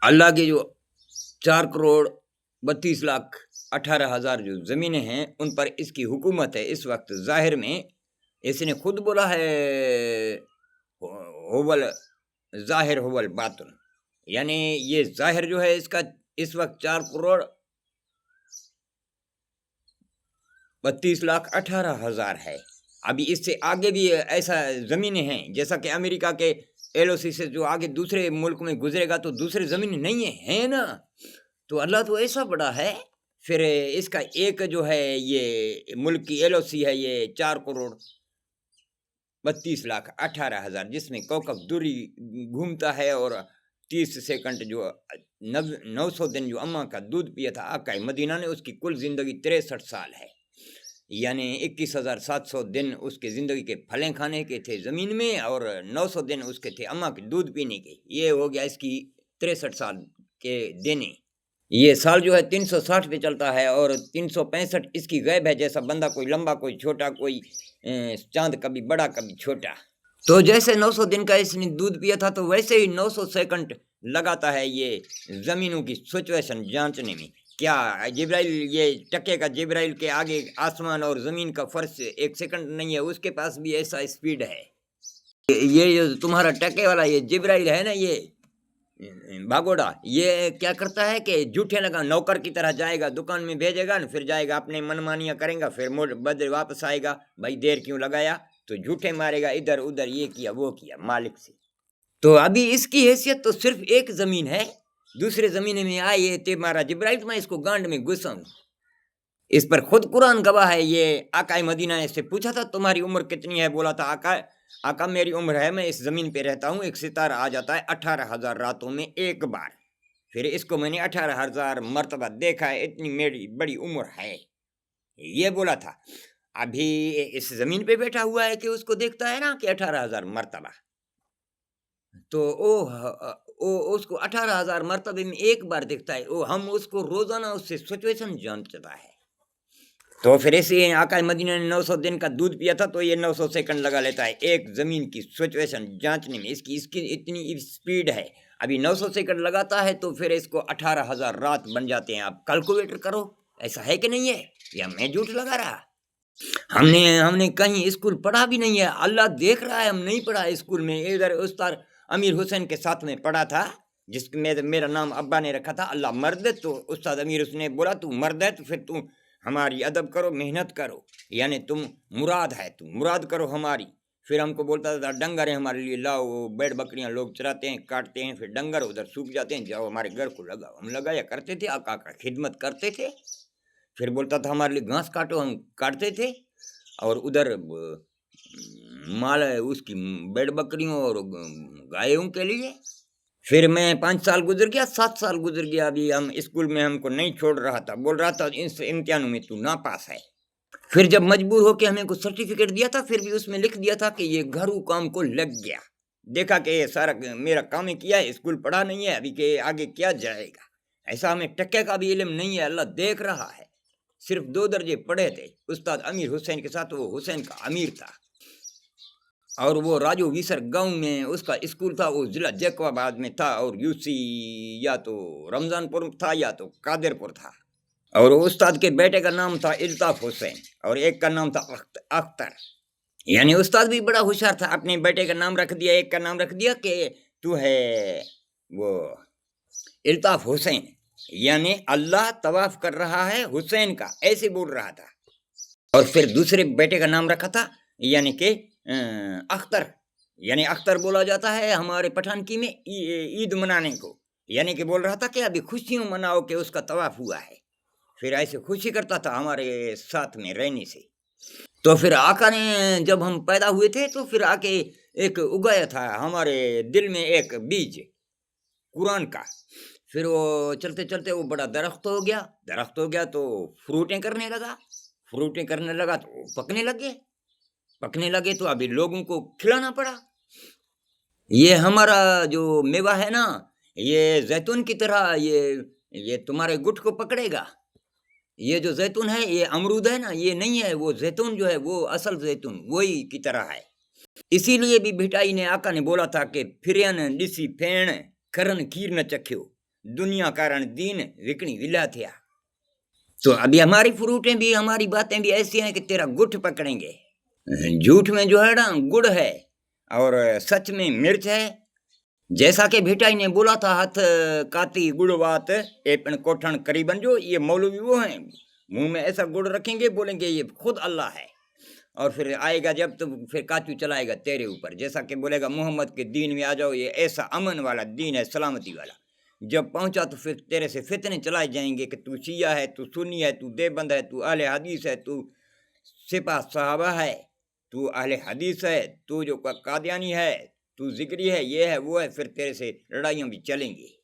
अल्लाह की जो 4,32,18,000 जो ज़मीनें हैं उन पर इसकी हुकूमत है इस वक्त। ज़ाहिर में इसने खुद बोला है होवल ज़ाहिर होवल बातिन, यानी ये ज़ाहिर जो है इसका इस वक्त 4,32,18,000 है। अभी इससे आगे भी ऐसा ज़मीनें हैं, जैसा कि अमेरिका के LOC से जो आगे दूसरे मुल्क में गुजरेगा तो दूसरे ज़मीन नहीं है ना। तो अल्लाह तो ऐसा बड़ा है। फिर इसका एक जो है ये मुल्क की LOC है ये 4,32,18,000, जिसमें कौकब दूरी घूमता है और 30 सेकंड जो 900 दिन जो अम्मा का दूध पिया था आका मदीना ने, उसकी कुल ज़िंदगी 63 साल है। यानी 21,700 दिन उसके ज़िंदगी के फलें खाने के थे ज़मीन में और 900 दिन उसके थे अम्मा के दूध पीने के। ये हो गया इसकी 63 साल के देने। ये साल जो है 360 पे चलता है और 365 इसकी गैब है। जैसा बंदा कोई लंबा कोई छोटा, कोई चांद कभी बड़ा कभी छोटा। तो जैसे 900 दिन का इसने दूध पिया था तो वैसे ही 900 सेकंड लगाता है ये ज़मीनों की सिचुएशन जांचने में। क्या जिब्राइल, ये टके का जिब्राइल के आगे आसमान और ज़मीन का फर्श 1 सेकंड नहीं है, उसके पास भी ऐसा स्पीड है। ये जो तुम्हारा टके वाला ये जिब्राइल है ना, ये भागोड़ा, ये क्या करता है कि जूठे लगा नौकर की तरह जाएगा, दुकान में भेजेगा न, फिर जाएगा अपने मनमानियाँ करेगा, फिर मोड़ बदले वापस आएगा, भाई देर क्यों लगाया, तो झूठे मारेगा, इधर उधर ये किया वो किया मालिक से। तो अभी इसकी हैसियत तो सिर्फ एक ज़मीन है, दूसरे ज़मीने में आए ते मारा जिब्राइल, मैं इसको गांड में घुसाऊं। इस पर खुद कुरान गवाह है। ये आका मदीना ने से पूछा था तुम्हारी उम्र कितनी है, बोला था आका मेरी उम्र है, मैं इस ज़मीन पे रहता हूँ, एक सितारा आ जाता है 18,000 रातों में एक बार, फिर इसको मैंने 18,000 मरतबा देखा है, इतनी मेरी बड़ी उम्र है, ये बोला था। अभी इस ज़मीन पे बैठा हुआ है कि उसको देखता है ना कि 18,000 मरतबा, तो ओ उसको 18,000 मरतबे में एक बार दिखता है, ओ हम उसको रोजाना उससे सिचुएशन जानता है। तो फिर ऐसे आका मदीना ने 900 दिन का दूध पिया था तो ये 900 सेकंड लगा लेता है एक ज़मीन की सिचुएशन जांचने में। इसकी इतनी स्पीड है। अभी 900 सेकंड लगाता है तो फिर इसको 18,000 रात बन जाते हैं। आप कैलकुलेटर करो, ऐसा है कि नहीं है, या मैं झूठ लगा रहा। हमने कहीं स्कूल पढ़ा भी नहीं है, अल्लाह देख रहा है, हम नहीं पढ़ा स्कूल में। इधर उस्ताद अमीर हुसैन के साथ में पढ़ा था, जिसमें मेरा नाम अब्बा ने रखा था अल्लाह मर्द। तो उस्ताद अमीर उसने बोला तू मर्द है तो फिर तू हमारी अदब करो, मेहनत करो, यानी तुम मुराद है, तुम मुराद करो हमारी। फिर हमको बोलता था डंगर है हमारे लिए लाओ, बैठ बकरियां लोग चराते हैं, काटते हैं, फिर डंगर उधर सूख जाते हैं, जाओ हमारे घर को लगाओ। हम लगाया करते थे, आका का खिदमत करते थे। फिर बोलता था हमारे लिए घास काटो, हम काटते थे। और उधर माल उसकी बैठ बकरियों और गायों के लिए। फिर मैं 5 साल गुजर गया, 7 साल गुजर गया, अभी हम स्कूल में हमको नहीं छोड़ रहा था, बोल रहा था इस इम्तिहानों में तू ना पास है। फिर जब मजबूर होके हमें कुछ सर्टिफिकेट दिया था, फिर भी उसमें लिख दिया था कि ये घरू काम को लग गया। देखा कि ये सारा मेरा काम ही किया है, स्कूल पढ़ा नहीं है, अभी के आगे क्या जाएगा। ऐसा हमें टक्के का भी इल्म नहीं है, अल्लाह देख रहा है। सिर्फ 2 दर्जे पढ़े थे उस्ताद अमीर हुसैन के साथ, वो हुसैन का अमीर था। और वो राजू विसर गांव में उसका स्कूल था, वो जिला जैकबाबाद में था, और यूसी या तो रमजानपुर था या तो कादिरपुर था। और उस्ताद के बेटे का नाम था इल्ताफ हुसैन और एक का नाम था अख्तर। यानी उस्ताद भी बड़ा होशियार था, अपने बेटे का नाम रख दिया, एक का नाम रख दिया कि तू है वो इल्ताफ हुसैन, यानी अल्लाह तवाफ कर रहा है हुसैन का, ऐसे बोल रहा था। और फिर दूसरे बेटे का नाम रखा था यानी कि अख्तर, यानी अख्तर बोला जाता है हमारे पठानकी में ईद मनाने को, यानी कि बोल रहा था कि अभी खुशियों मनाओ कि उसका तवाफ हुआ है। फिर ऐसे खुशी करता था हमारे साथ में रहने से। तो फिर आका ने जब हम पैदा हुए थे तो फिर आके एक उगाया था हमारे दिल में एक बीज कुरान का। फिर वो चलते चलते वो बड़ा दरख्त हो गया तो फ्रूटें करने लगा तो पकने लगे तो अभी लोगों को खिलाना पड़ा। ये हमारा जो मेवा है ना, ये जैतून की तरह ये तुम्हारे गुट को पकड़ेगा। ये जो जैतून है, ये अमरूद है ना, ये नहीं है, वो जैतून जो है वो असल जैतून वही की तरह है। इसीलिए भी भिटाई ने आका ने बोला था कि फिरन डिसी फेण करन खीर न चख्यो, दुनिया कारण दीन विकणी विला थिया। तो अभी हमारी फ्रूटें भी, हमारी बातें भी ऐसी हैं कि तेरा गुठ पकड़ेंगे। झूठ में जो है ना गुड़ है और सच में मिर्च है। जैसा कि भेटाई ने बोला था, हाथ काती गुड़ बात एपन कोठन करीबन, जो ये मौलवी वो हैं, मुंह में ऐसा गुड़ रखेंगे, बोलेंगे ये खुद अल्लाह है, और फिर आएगा जब तो फिर काचू चलाएगा तेरे ऊपर, जैसा कि बोलेगा मोहम्मद के दीन में आ जाओ, ये ऐसा अमन वाला दीन है, सलामती वाला। जब पहुंचा तो फिर तेरे से फितने चलाए जाएंगे कि तू शिया है, तू सुन्नी है, तू देवबंद है, तू अहले हदीस है, तू सिपा सहाबा है, तू अहले हदीस है, तू जो कादियानी है, तू जिक्री है, ये है वो है, फिर तेरे से लड़ाइयाँ भी चलेंगी।